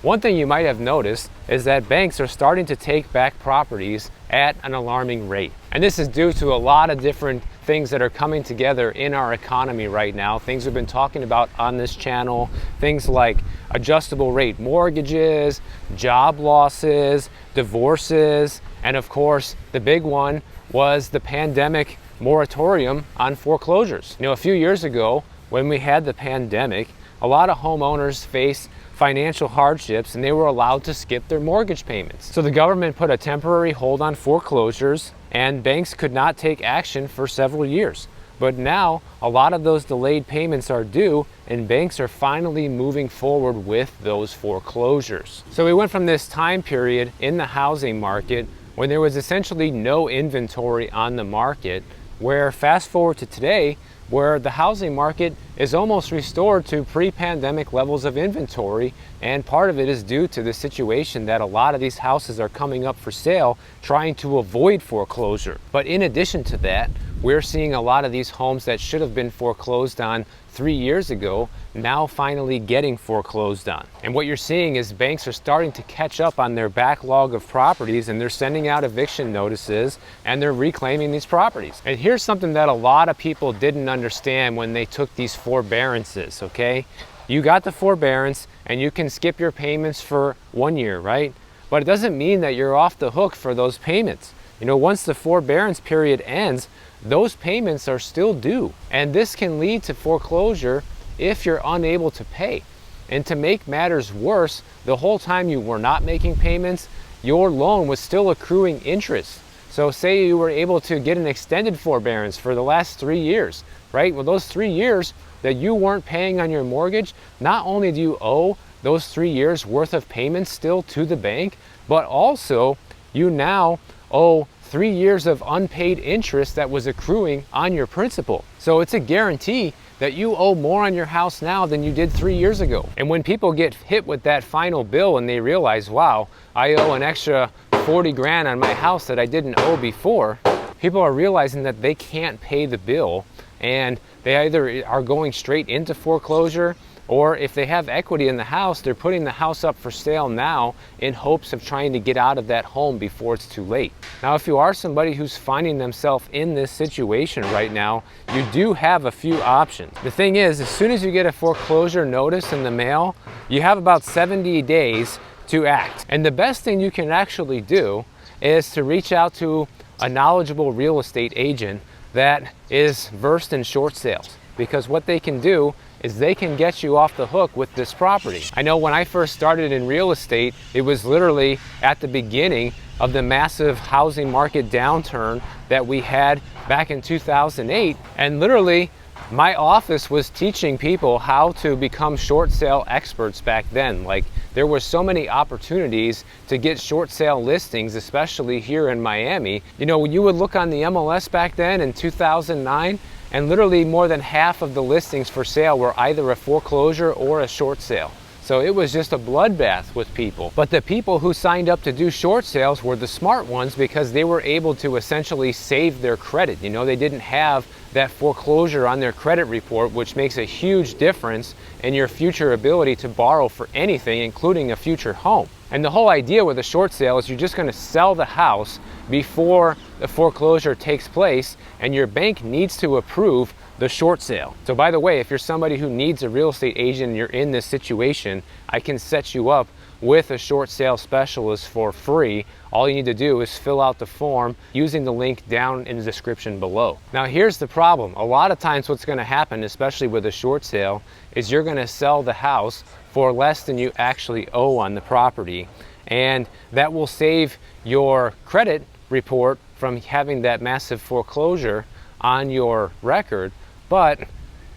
One thing you might have noticed is that banks are starting to take back properties at an alarming rate. And this is due to a lot of different things that are coming together in our economy right now. Things we've been talking about on this channel, things like adjustable rate mortgages, job losses, divorces, and of course, the big one was the pandemic moratorium on foreclosures. A few years ago, when we had the pandemic, a lot of homeowners faced financial hardships and they were allowed to skip their mortgage payments. So the government put a temporary hold on foreclosures and banks could not take action for several years. But now a lot of those delayed payments are due and banks are finally moving forward with those foreclosures. So we went from this time period in the housing market when there was essentially no inventory on the market, where fast forward to today, where the housing market is almost restored to pre-pandemic levels of inventory, and part of it is due to the situation that a lot of these houses are coming up for sale trying to avoid foreclosure. But in addition to that, we're seeing a lot of these homes that should have been foreclosed on 3 years ago now finally getting foreclosed on. And what you're seeing is banks are starting to catch up on their backlog of properties, and they're sending out eviction notices and they're reclaiming these properties. And here's something that a lot of people didn't understand when they took these forbearances, okay? You got the forbearance and you can skip your payments for 1 year, right? But it doesn't mean that you're off the hook for those payments. Once the forbearance period ends, those payments are still due. And this can lead to foreclosure if you're unable to pay. And to make matters worse, the whole time you were not making payments, your loan was still accruing interest. So say you were able to get an extended forbearance for the last 3 years, right? Well, those 3 years that you weren't paying on your mortgage, not only do you owe those 3 years worth of payments still to the bank, but also you now owe 3 years of unpaid interest that was accruing on your principal. So it's a guarantee that you owe more on your house now than you did 3 years ago. And when people get hit with that final bill and they realize, wow, I owe an extra 40 grand on my house that I didn't owe before, people are realizing that they can't pay the bill, and they either are going straight into foreclosure, or if they have equity in the house, they're putting the house up for sale now in hopes of trying to get out of that home before it's too late. Now, if you are somebody who's finding themselves in this situation right now, you do have a few options. The thing is, as soon as you get a foreclosure notice in the mail, you have about 70 days to act. And the best thing you can actually do is to reach out to a knowledgeable real estate agent that is versed in short sales, because what they can do is they can get you off the hook with this property. I know when I first started in real estate, it was literally at the beginning of the massive housing market downturn that we had back in 2008, and literally my office was teaching people how to become short sale experts back then. Like, there were so many opportunities to get short sale listings, especially here in Miami. You would look on the MLS back then in 2009, and literally more than half of the listings for sale were either a foreclosure or a short sale. So it was just a bloodbath with people. But the people who signed up to do short sales were the smart ones, because they were able to essentially save their credit. They didn't have that foreclosure on their credit report, which makes a huge difference in your future ability to borrow for anything, including a future home. And the whole idea with a short sale is you're just going to sell the house before the foreclosure takes place, and your bank needs to approve the short sale. So by the way, if you're somebody who needs a real estate agent and you're in this situation, I can set you up with a short sale specialist for free. All you need to do is fill out the form using the link down in the description below. Now, here's the problem. A lot of times what's going to happen, especially with a short sale, is you're going to sell the house for less than you actually owe on the property, and that will save your credit report from having that massive foreclosure on your record, but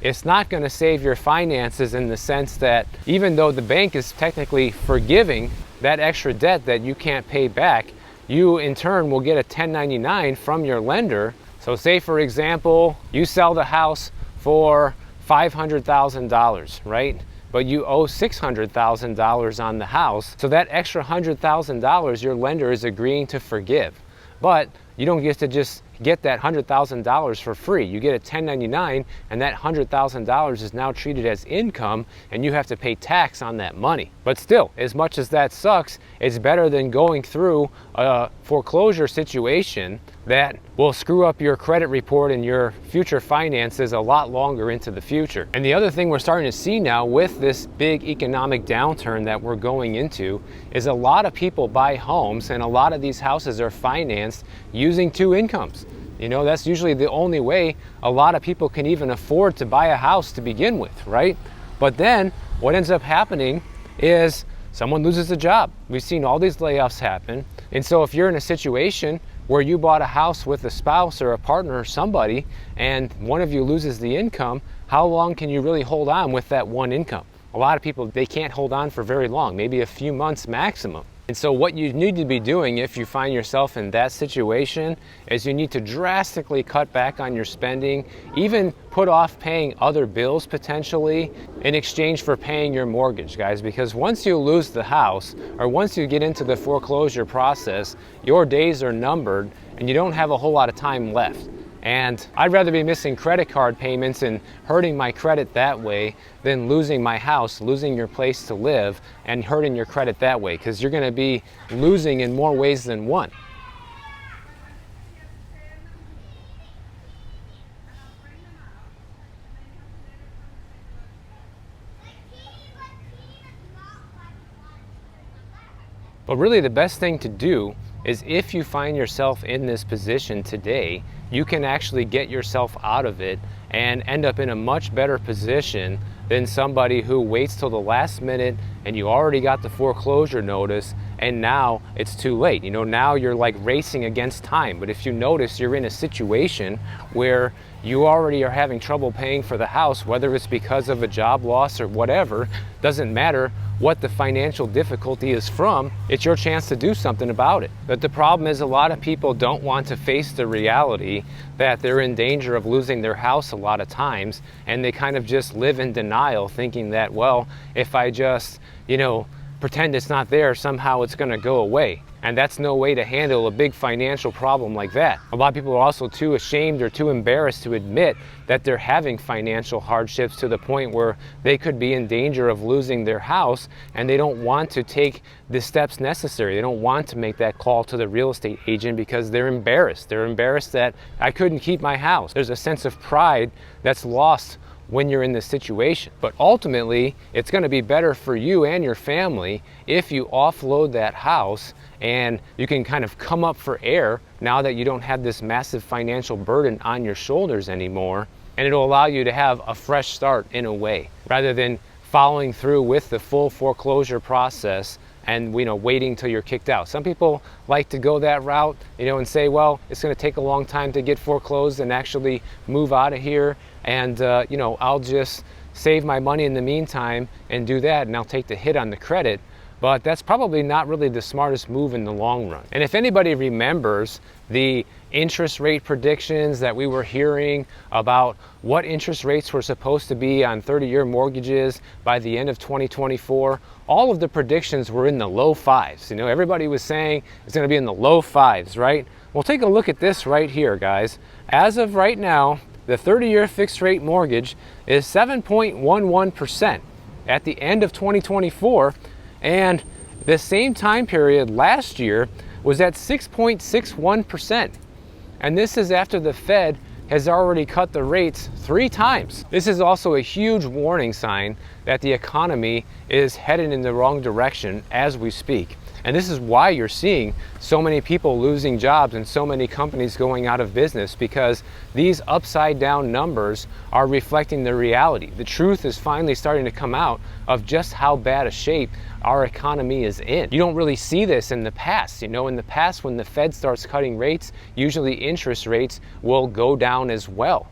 it's not going to save your finances, in the sense that even though the bank is technically forgiving that extra debt that you can't pay back, you in turn will get a 1099 from your lender. So say, for example, you sell the house for $500,000, right? But you owe $600,000 on the house. So that extra $100,000 your lender is agreeing to forgive. But you don't get to just get that $100,000 for free. You get a 1099, and that $100,000 is now treated as income, and you have to pay tax on that money. But still, as much as that sucks, it's better than going through a foreclosure situation that will screw up your credit report and your future finances a lot longer into the future. And the other thing we're starting to see now with this big economic downturn that we're going into is a lot of people buy homes, and a lot of these houses are financed using two incomes. You know, that's usually the only way a lot of people can even afford to buy a house to begin with, right? But then what ends up happening is someone loses a job. We've seen all these layoffs happen. And so if you're in a situation where you bought a house with a spouse or a partner or somebody, and one of you loses the income, how long can you really hold on with that one income? A lot of people, they can't hold on for very long, maybe a few months maximum. And so what you need to be doing if you find yourself in that situation is you need to drastically cut back on your spending, even put off paying other bills potentially in exchange for paying your mortgage, guys, because once you lose the house or once you get into the foreclosure process, your days are numbered and you don't have a whole lot of time left. And I'd rather be missing credit card payments and hurting my credit that way than losing my house, losing your place to live, and hurting your credit that way, because you're going to be losing in more ways than one. But really the best thing to do is, if you find yourself in this position today, you can actually get yourself out of it and end up in a much better position than somebody who waits till the last minute and you already got the foreclosure notice and now it's too late. You know, now you're like racing against time. But if you notice, you're in a situation where you already are having trouble paying for the house, whether it's because of a job loss or whatever, doesn't matter what the financial difficulty is from, it's your chance to do something about it. But the problem is a lot of people don't want to face the reality that they're in danger of losing their house a lot of times, and they kind of just live in denial, thinking that, well, if I just, pretend it's not there, somehow it's going to go away. And that's no way to handle a big financial problem like that. A lot of people are also too ashamed or too embarrassed to admit that they're having financial hardships to the point where they could be in danger of losing their house, and they don't want to take the steps necessary. They don't want to make that call to the real estate agent because they're embarrassed. They're embarrassed that I couldn't keep my house. There's a sense of pride that's lost when you're in this situation. But ultimately, it's going to be better for you and your family if you offload that house and you can kind of come up for air now that you don't have this massive financial burden on your shoulders anymore. And it'll allow you to have a fresh start in a way, rather than following through with the full foreclosure process and waiting till you're kicked out. Some people like to go that route, and say, well, it's going to take a long time to get foreclosed and actually move out of here, and I'll just save my money in the meantime and do that, and I'll take the hit on the credit. But that's probably not really the smartest move in the long run. And if anybody remembers the interest rate predictions that we were hearing about what interest rates were supposed to be on 30-year mortgages by the end of 2024, all of the predictions were in the low fives. Everybody was saying it's going to be in the low fives, right? Well, take a look at this right here, guys. As of right now, the 30-year fixed rate mortgage is 7.11% at the end of 2024. And the same time period last year was at 6.61%. And this is after the Fed has already cut the rates 3 times. This is also a huge warning sign that the economy is headed in the wrong direction as we speak. And this is why you're seeing so many people losing jobs and so many companies going out of business, because these upside down numbers are reflecting the reality. The truth is finally starting to come out of just how bad a shape our economy is in. You don't really see this in the past. In the past, when the Fed starts cutting rates, usually interest rates will go down as well,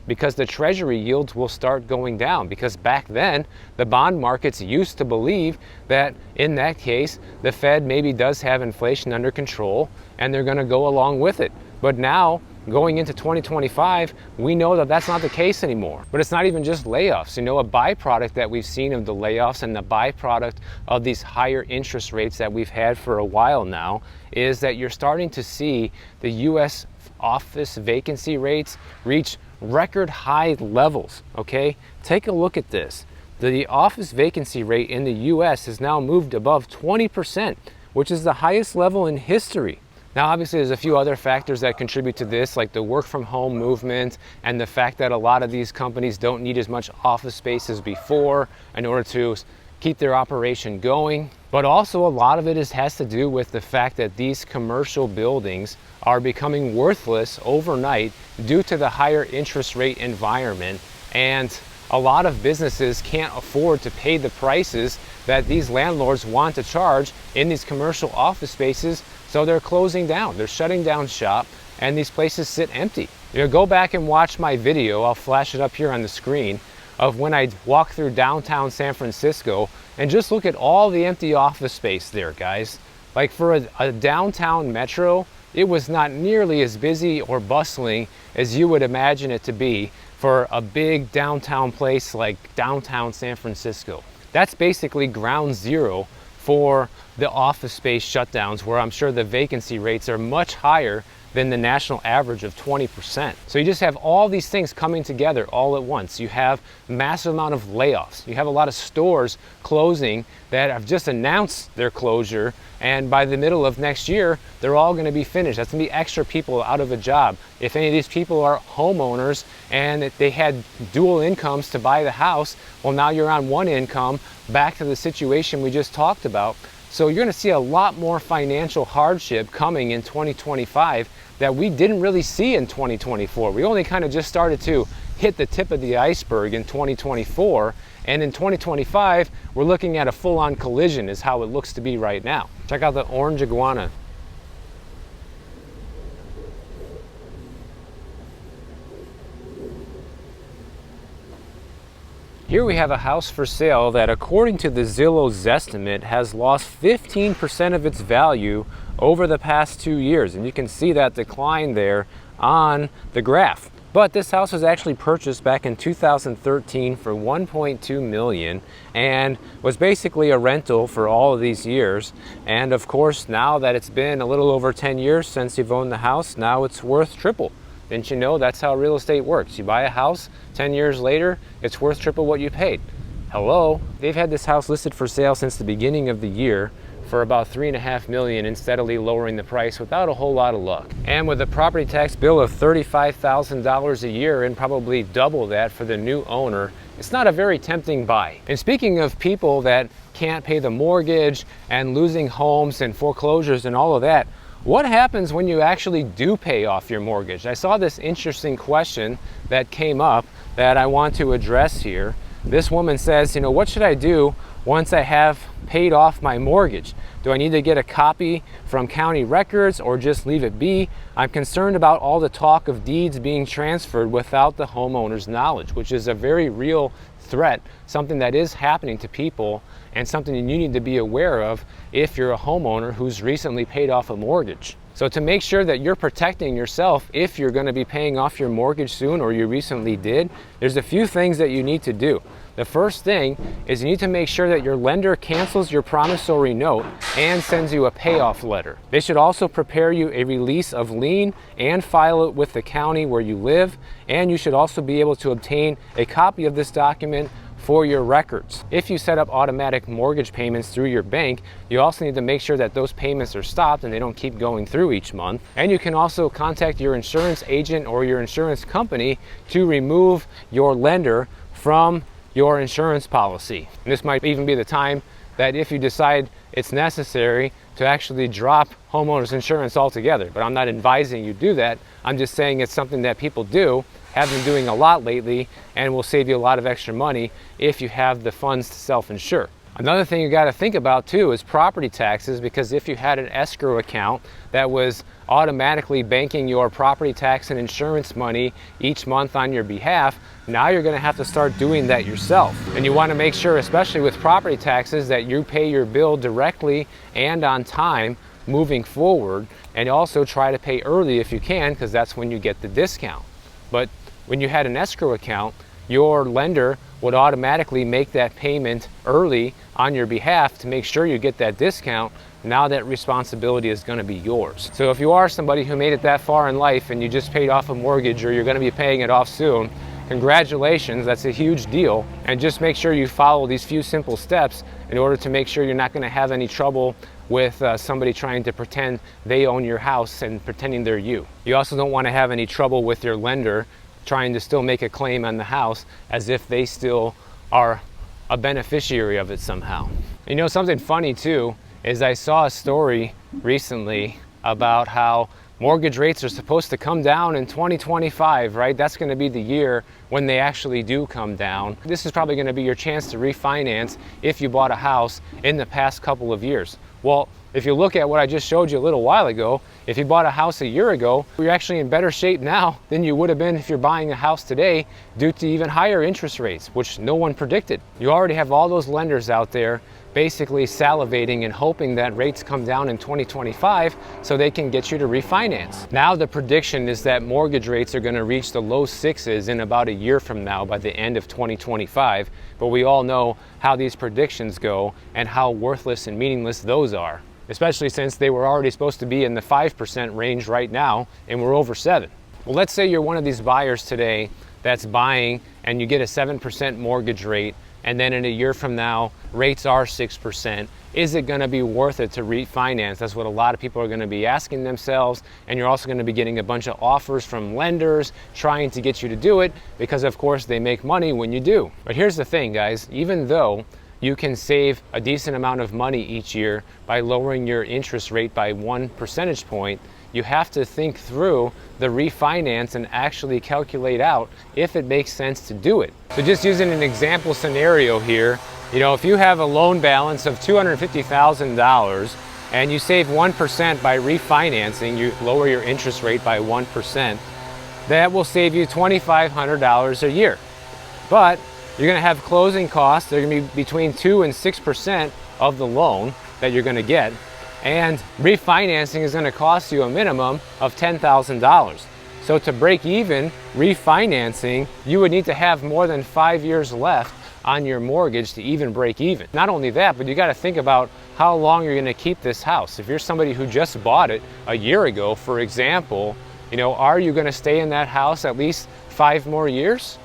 because the treasury yields will start going down, because back then the bond markets used to believe that in that case the Fed maybe does have inflation under control and they're going to go along with it. But now going into 2025, we know that that's not the case anymore. But it's not even just layoffs. You know, a byproduct that we've seen of the layoffs and the byproduct of these higher interest rates that we've had for a while now is that you're starting to see the U.S. office vacancy rates reach record high levels, okay? Take a look at this. The office vacancy rate in the U.S. has now moved above 20%, which is the highest level in history. Now, obviously, there's a few other factors that contribute to this, like the work from home movement and the fact that a lot of these companies don't need as much office space as before in order to keep their operation going. But also a lot of it has to do with the fact that these commercial buildings are becoming worthless overnight due to the higher interest rate environment, and a lot of businesses can't afford to pay the prices that these landlords want to charge in these commercial office spaces, so they're closing down, they're shutting down shop, and these places sit empty. You know, go back and watch my video, I'll flash it up here on the screen, of when I walk through downtown San Francisco, and just look at all the empty office space there, guys. Like for a downtown metro, it was not nearly as busy or bustling as you would imagine it to be for a big downtown place like downtown San Francisco. That's basically ground zero for the office space shutdowns, where I'm sure the vacancy rates are much higher than the national average of 20%. So you just have all these things coming together all at once. You have a massive amount of layoffs. You have a lot of stores closing that have just announced their closure, and by the middle of next year, they're all going to be finished. That's going to be extra people out of a job. If any of these people are homeowners and they had dual incomes to buy the house, well, now you're on one income, back to the situation we just talked about. So you're going to see a lot more financial hardship coming in 2025 that we didn't really see in 2024. We only kind of just started to hit the tip of the iceberg in 2024. And in 2025, we're looking at a full-on collision is how it looks to be right now. Check out the orange iguana. Here we have a house for sale that, according to the Zillow's estimate, has lost 15% of its value over the past 2 years. And you can see that decline there on the graph. But this house was actually purchased back in 2013 for $1.2 million and was basically a rental for all of these years. And of course, now that it's been a little over 10 years since you've owned the house, now it's worth triple. Didn't you know that's how real estate works? You buy a house, 10 years later, it's worth triple what you paid. Hello? They've had this house listed for sale since the beginning of the year for about $3.5 million and steadily lowering the price without a whole lot of luck. And with a property tax bill of $35,000 a year and probably double that for the new owner, it's not a very tempting buy. And speaking of people that can't pay the mortgage and losing homes and foreclosures and all of that, what happens when you actually do pay off your mortgage? I saw this interesting question that came up that I want to address here. This woman says, you know, what should I do once I have paid off my mortgage? Do I need to get a copy from county records or just leave it be? I'm concerned about all the talk of deeds being transferred without the homeowner's knowledge, which is a very real threat, something that is happening to people and something you need to be aware of if you're a homeowner who's recently paid off a mortgage. So to make sure that you're protecting yourself if you're going to be paying off your mortgage soon or you recently did, there's a few things that you need to do. The first thing is you need to make sure that your lender cancels your promissory note and sends you a payoff letter. They should also prepare you a release of lien and file it with the county where you live, and you should also be able to obtain a copy of this document for your records. If you set up automatic mortgage payments through your bank, you also need to make sure that those payments are stopped and they don't keep going through each month. And you can also contact your insurance agent or your insurance company to remove your lender from your insurance policy. And this might even be the time that if you decide it's necessary to actually drop homeowners insurance altogether. But I'm not advising you do that. I'm just saying it's something that people do, have been doing a lot lately, and will save you a lot of extra money if you have the funds to self-insure. Another thing you got to think about too is property taxes, because if you had an escrow account that was automatically banking your property tax and insurance money each month on your behalf, now you're going to have to start doing that yourself. And you want to make sure, especially with property taxes, that you pay your bill directly and on time moving forward, and also try to pay early if you can, because that's when you get the discount. But when you had an escrow account, your lender would automatically make that payment early on your behalf to make sure you get that discount. Now that responsibility is going to be yours. So if you are somebody who made it that far in life and you just paid off a mortgage, or you're going to be paying it off soon, congratulations, that's a huge deal. And just make sure you follow these few simple steps in order to make sure you're not going to have any trouble with somebody trying to pretend they own your house and pretending they're you. You also don't want to have any trouble with your lender trying to still make a claim on the house as if they still are a beneficiary of it somehow. You know, something funny too is I saw a story recently about how mortgage rates are supposed to come down in 2025, right? That's going to be the year when they actually do come down. This is probably going to be your chance to refinance if you bought a house in the past couple of years. Well, if you look at what I just showed you a little while ago, if you bought a house a year ago, you're actually in better shape now than you would have been if you're buying a house today due to even higher interest rates, which no one predicted. You already have all those lenders out there basically salivating and hoping that rates come down in 2025 so they can get you to refinance. Now the prediction is that mortgage rates are going to reach the low sixes in about a year from now, by the end of 2025. But we all know how these predictions go and how worthless and meaningless those are, especially since they were already supposed to be in the 5% range right now and we're over 7. Well, let's say you're one of these buyers today that's buying and you get a 7% mortgage rate, and then in a year from now, rates are 6%. Is it going to be worth it to refinance? That's what a lot of people are going to be asking themselves. And you're also going to be getting a bunch of offers from lenders trying to get you to do it, because of course they make money when you do. But here's the thing, guys, even though you can save a decent amount of money each year by lowering your interest rate by 1 percentage point, you have to think through the refinance and actually calculate out if it makes sense to do it. So just using an example scenario here, you know, if you have a loan balance of $250,000 and you save 1% by refinancing, you lower your interest rate by 1%, that will save you $2,500 a year. But you're going to have closing costs. They're going to be between 2 and 6% of the loan that you're going to get. And refinancing is going to cost you a minimum of $10,000. So to break even refinancing, you would need to have more than 5 years left on your mortgage to even break even. Not only that, but you got to think about how long you're going to keep this house. If you're somebody who just bought it a year ago, for example, you know, are you going to stay in that house at least 5 more years?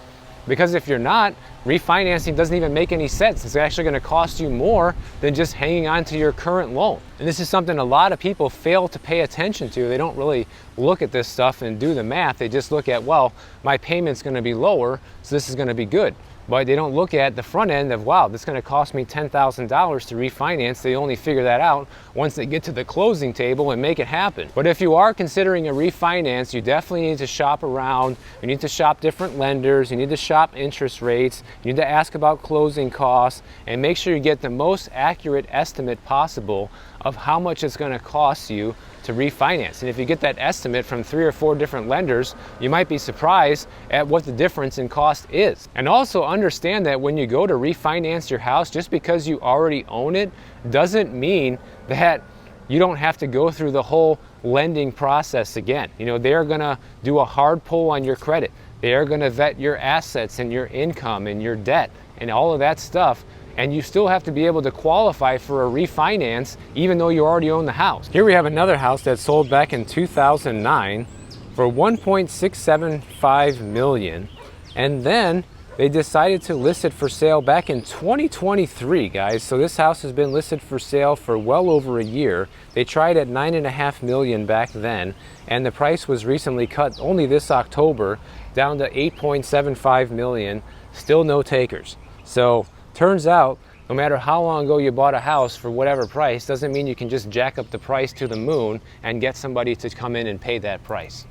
Because if you're not, refinancing doesn't even make any sense. It's actually going to cost you more than just hanging on to your current loan. And this is something a lot of people fail to pay attention to. They don't really look at this stuff and do the math. They just look at, well, my payment's going to be lower, so this is going to be good. But they don't look at the front end of, wow, this is going to cost me $10,000 to refinance. They only figure that out once they get to the closing table and make it happen. But if you are considering a refinance, you definitely need to shop around. You need to shop different lenders. You need to shop interest rates. You need to ask about closing costs and make sure you get the most accurate estimate possible of how much it's going to cost you to refinance. And if you get that estimate from 3 or 4 different lenders, you might be surprised at what the difference in cost is. And also understand that when you go to refinance your house, just because you already own it doesn't mean that you don't have to go through the whole lending process again. You know, they're gonna do a hard pull on your credit. They are gonna vet your assets and your income and your debt and all of that stuff. And you still have to be able to qualify for a refinance even though you already own the house. Here we have another house that sold back in 2009 for $1.675 million. And then they decided to list it for sale back in 2023, guys. So this house has been listed for sale for well over a year. They tried at $9.5 million back then, and the price was recently cut only this October down to $8.75 million. Still no takers. So turns out, no matter how long ago you bought a house for whatever price, doesn't mean you can just jack up the price to the moon and get somebody to come in and pay that price.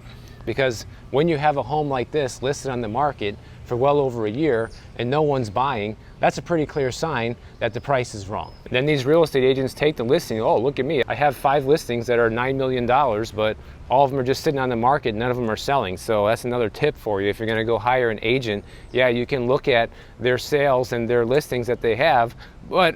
Because when you have a home like this listed on the market for well over a year and no one's buying, that's a pretty clear sign that the price is wrong. Then these real estate agents take the listing. Oh, look at me. I have 5 listings that are $9 million, but all of them are just sitting on the market. None of them are selling. So that's another tip for you. If you're going to go hire an agent, yeah, you can look at their sales and their listings that they have, but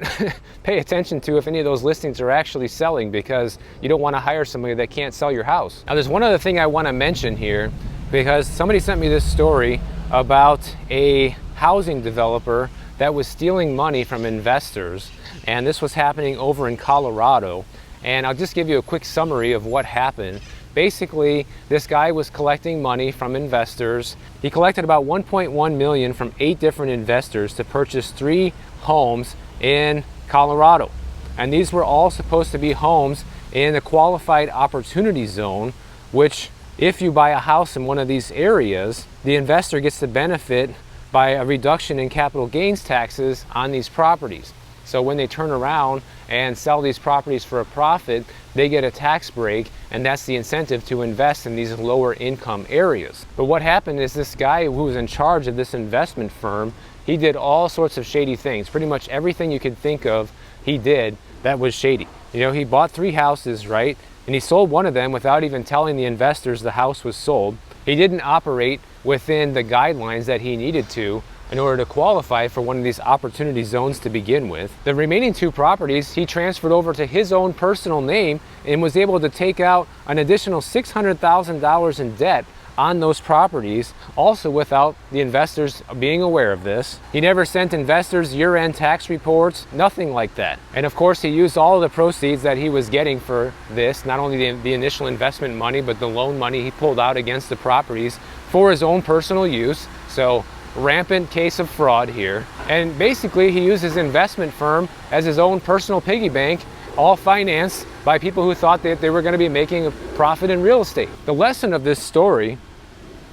pay attention to if any of those listings are actually selling, because you don't want to hire somebody that can't sell your house. Now, there's one other thing I want to mention here, because somebody sent me this story about a housing developer that was stealing money from investors, and this was happening over in Colorado. And I'll just give you a quick summary of what happened. Basically, this guy was collecting money from investors. He collected about $1.1 million from 8 different investors to purchase 3 homes in Colorado. And these were all supposed to be homes in the qualified opportunity zone, which if you buy a house in one of these areas, the investor gets the benefit by a reduction in capital gains taxes on these properties. So when they turn around and sell these properties for a profit, they get a tax break, and that's the incentive to invest in these lower income areas. But what happened is this guy who was in charge of this investment firm, he did all sorts of shady things. Pretty much everything you could think of, he did that was shady. You know, he bought 3 houses, right? And he sold one of them without even telling the investors the house was sold. He didn't operate within the guidelines that he needed to in order to qualify for one of these opportunity zones to begin with. The remaining 2 properties he transferred over to his own personal name and was able to take out an additional $600,000 in debt on those properties, also without the investors being aware of this. He never sent investors year-end tax reports, nothing like that. And of course, he used all of the proceeds that he was getting for this, not only the initial investment money, but the loan money he pulled out against the properties for his own personal use. So rampant case of fraud here. And basically, he used his investment firm as his own personal piggy bank, all financed by people who thought that they were going to be making a profit in real estate. The lesson of this story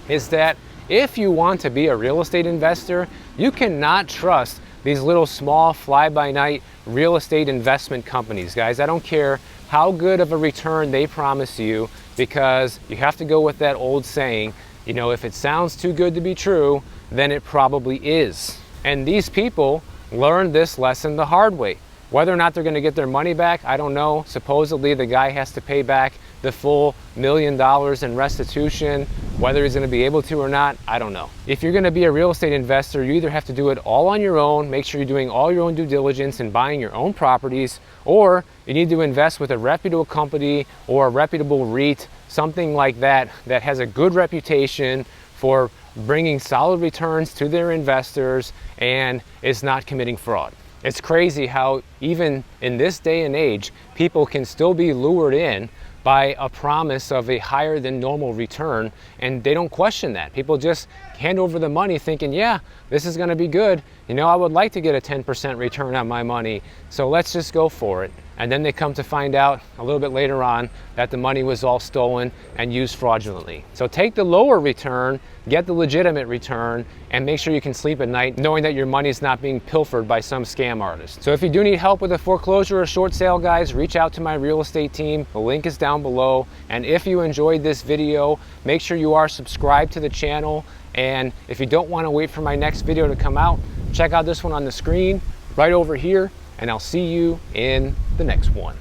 is that if you want to be a real estate investor, you cannot trust these little small fly-by-night real estate investment companies, guys. I don't care how good of a return they promise you, because you have to go with that old saying, you know, if it sounds too good to be true, then it probably is. And these people learned this lesson the hard way. Whether or not they're going to get their money back, I don't know. Supposedly the guy has to pay back the full $1 million in restitution. Whether he's going to be able to or not, I don't know. If you're going to be a real estate investor, you either have to do it all on your own, make sure you're doing all your own due diligence and buying your own properties, or you need to invest with a reputable company or a reputable REIT, something like that, that has a good reputation for bringing solid returns to their investors and is not committing fraud. It's crazy how even in this day and age, people can still be lured in by a promise of a higher than normal return, and they don't question that. People just hand over the money thinking, yeah, this is going to be good. You know, I would like to get a 10% return on my money, so let's just go for it. And then they come to find out a little bit later on that the money was all stolen and used fraudulently. So take the lower return, get the legitimate return, and make sure you can sleep at night knowing that your money is not being pilfered by some scam artist. So if you do need help with a foreclosure or short sale, guys, reach out to my real estate team. The link is down below. And if you enjoyed this video, make sure you are subscribed to the channel. And if you don't want to wait for my next video to come out, check out this one on the screen right over here, and I'll see you in the next one.